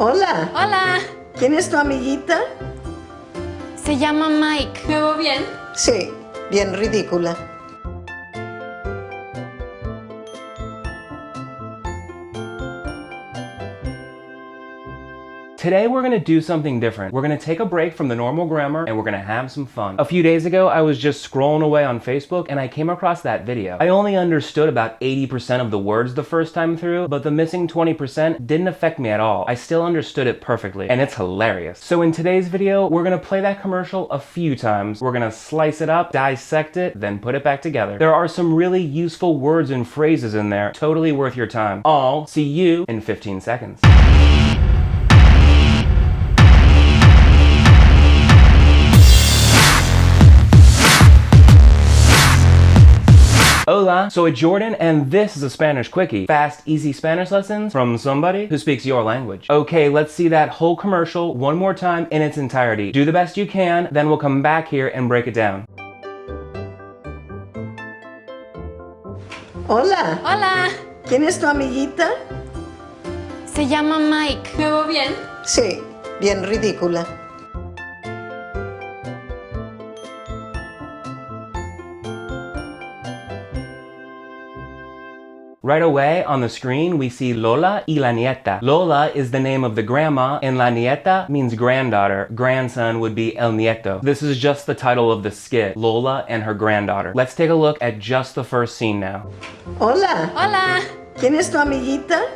Hola. Hola. ¿Quién es tu amiguita? Se llama Mike. ¿Me veo bien? Sí, bien ridícula. Today we're going to do something different. We're going to take a break from the normal grammar and we're going to have some fun. A few days ago, I was just scrolling away on Facebook and I came across that video. I only understood about 80% of the words the first time through, but the missing 20% didn't affect me at all. I still understood it perfectly and it's hilarious. So in today's video, we're going to play that commercial a few times. We're going to slice it up, dissect it, then put it back together. There are some really useful words and phrases in there, totally worth your time. I'll see you in 15 seconds. Hola, soy Jordan and this is a Spanish Quickie. Fast, easy Spanish lessons from somebody who speaks your language. Okay, let's see that whole commercial one more time in its entirety. Do the best you can, then we'll come back here and break it down. Hola. Hola. ¿Quién es tu amiguita? Se llama Mike. ¿Me veo bien? Sí, bien ridícula. Right away on the screen, we see Lola y la Nieta. Lola is the name of the grandma, and la Nieta means granddaughter. Grandson would be el Nieto. This is just the title of the skit, Lola and her granddaughter. Let's take a look at just the first scene now. Hola. Hola. ¿Quién es tu amiguita?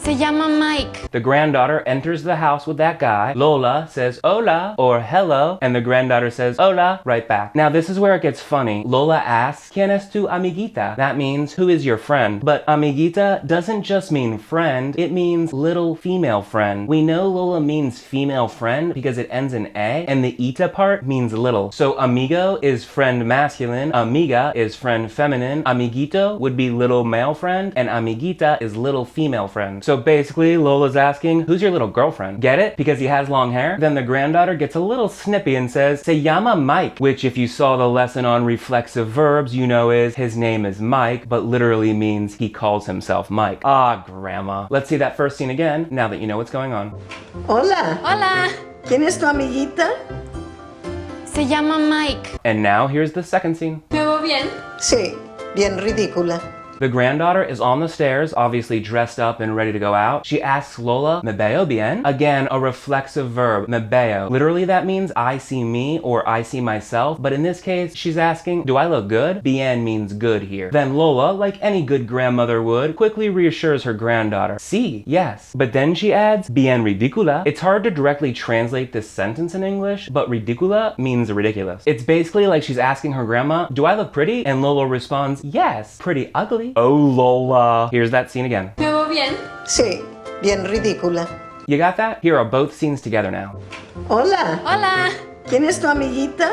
Se llama Mike. The granddaughter enters the house with that guy. Lola says hola or hello, and the granddaughter says hola right back. Now this is where it gets funny. Lola asks, ¿Quién es tu amiguita? That means, who is your friend? But amiguita doesn't just mean friend, it means little female friend. We know Lola means female friend because it ends in A, and the ita part means little. So amigo is friend masculine, amiga is friend feminine, amiguito would be little male friend, and amiguita is little female friend. So basically, Lola's asking, who's your little girlfriend? Get it? Because he has long hair? Then the granddaughter gets a little snippy and says, Se llama Mike, which if you saw the lesson on reflexive verbs, you know is his name is Mike, but literally means he calls himself Mike. Ah, grandma. Let's see that first scene again, now that you know what's going on. Hola. Hola. ¿Quién es tu amiguita? Se llama Mike. And now here's the second scene. ¿Me veo bien? Sí, bien ridícula. The granddaughter is on the stairs, obviously dressed up and ready to go out. She asks Lola, ¿Me veo bien? Again, a reflexive verb, me veo. Literally that means I see me or I see myself, but in this case, she's asking, do I look good? Bien means good here. Then Lola, like any good grandmother would, quickly reassures her granddaughter, sí, yes. But then she adds, bien ridícula. It's hard to directly translate this sentence in English, but ridícula means ridiculous. It's basically like she's asking her grandma, do I look pretty? And Lola responds, yes, pretty ugly. Oh, Lola. Here's that scene again. ¿Me veo bien? Sí, bien ridícula. You got that? Here are both scenes together now. Hola. Hola. ¿Quién es tu amiguita?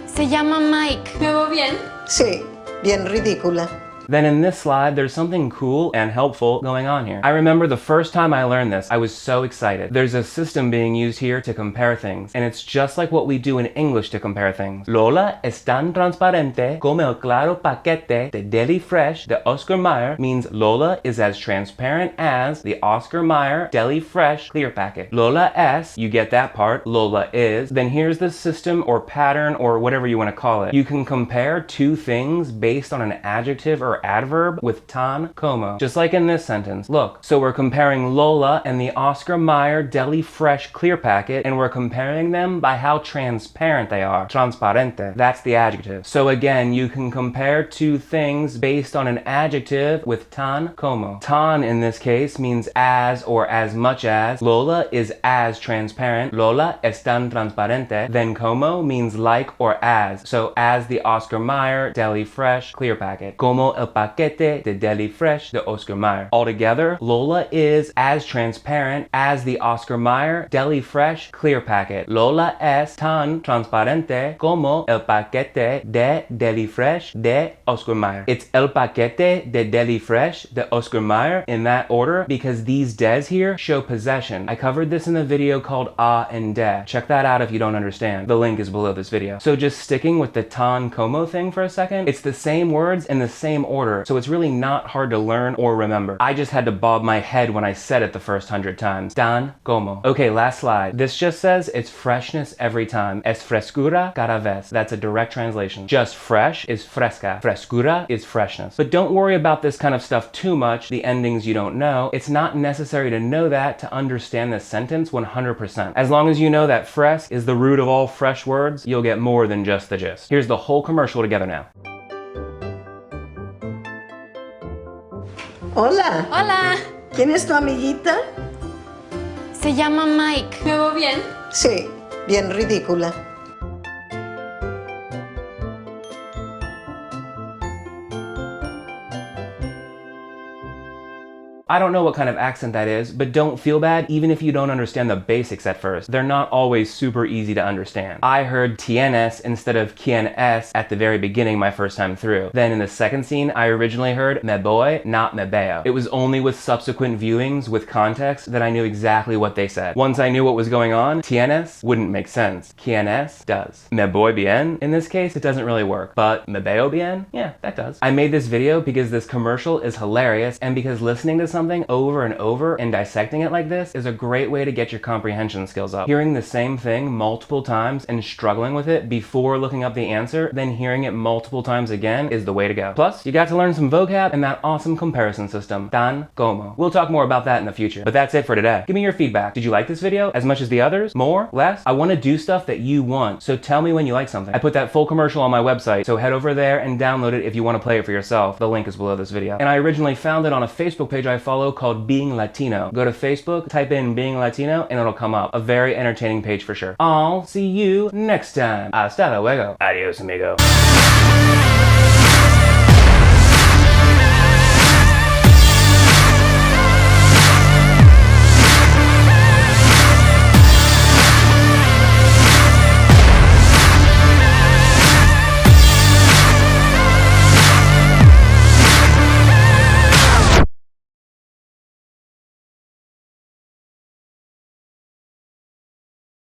Se llama Mike. ¿Me veo bien? Sí, bien ridícula. Then in this slide, there's something cool and helpful going on here. I remember the first time I learned this, I was so excited. There's a system being used here to compare things, and it's just like what we do in English to compare things. Lola es tan transparente como el claro paquete de Deli Fresh de Oscar Mayer means Lola is as transparent as the Oscar Mayer Deli Fresh clear packet. Lola es, you get that part, Lola is. Then here's the system or pattern or whatever you want to call it. You can compare two things based on an adjective or adverb with tan como, just like in this sentence. Look, so we're comparing Lola and the Oscar Mayer Deli Fresh clear packet, and we're comparing them by how transparent they are. Transparente, that's the adjective. So again, you can compare two things based on an adjective with tan como. Tan in this case means as or as much as. Lola is as transparent. Lola es tan transparente. Then como means like or as. So as the Oscar Mayer Deli Fresh clear packet. Como el paquete de Deli Fresh de Oscar Mayer. Altogether, Lola is as transparent as the Oscar Mayer Deli Fresh clear packet. Lola es tan transparente como el paquete de Deli Fresh de Oscar Mayer. It's el paquete de Deli Fresh de Oscar Mayer in that order because these des here show possession. I covered this in the video called a and de. Check that out if you don't understand. The link is below this video. So just sticking with the tan como thing for a second, it's the same words in the same order, so it's really not hard to learn or remember. I just had to bob my head when I said it the first 100 times. Tan como. Okay, last slide. This just says it's freshness every time. Es frescura cada vez. That's a direct translation. Just fresh is fresca. Frescura is freshness. But don't worry about this kind of stuff too much, the endings you don't know. It's not necessary to know that to understand this sentence 100%. As long as you know that fresque is the root of all fresh words, you'll get more than just the gist. Here's the whole commercial together now. Hola. Hola. ¿Quién es tu amiguita? Se llama Mike. ¿Me veo bien? Sí, bien ridícula. I don't know what kind of accent that is, but don't feel bad even if you don't understand the basics at first. They're not always super easy to understand. I heard tienes instead of quien es at the very beginning my first time through. Then in the second scene, I originally heard me voy, not me veo. It was only with subsequent viewings with context that I knew exactly what they said. Once I knew what was going on, tienes wouldn't make sense. Quien es does. Me voy bien, in this case, it doesn't really work. But me veo bien, yeah, that does. I made this video because this commercial is hilarious and because listening to something over and over and dissecting it like this is a great way to get your comprehension skills up. Hearing the same thing multiple times and struggling with it before looking up the answer, then hearing it multiple times again is the way to go. Plus, you got to learn some vocab and that awesome comparison system, tan como. We'll talk more about that in the future. But that's it for today. Give me your feedback. Did you like this video as much as the others? More? Less? I want to do stuff that you want, so tell me when you like something. I put that full commercial on my website, so head over there and download it if you want to play it for yourself. The link is below this video. And I originally found it on a Facebook page I follow called Being Latino. Go to Facebook, type in Being Latino, and it'll come up. A very entertaining page for sure. I'll see you next time. Hasta luego. Adios, amigo.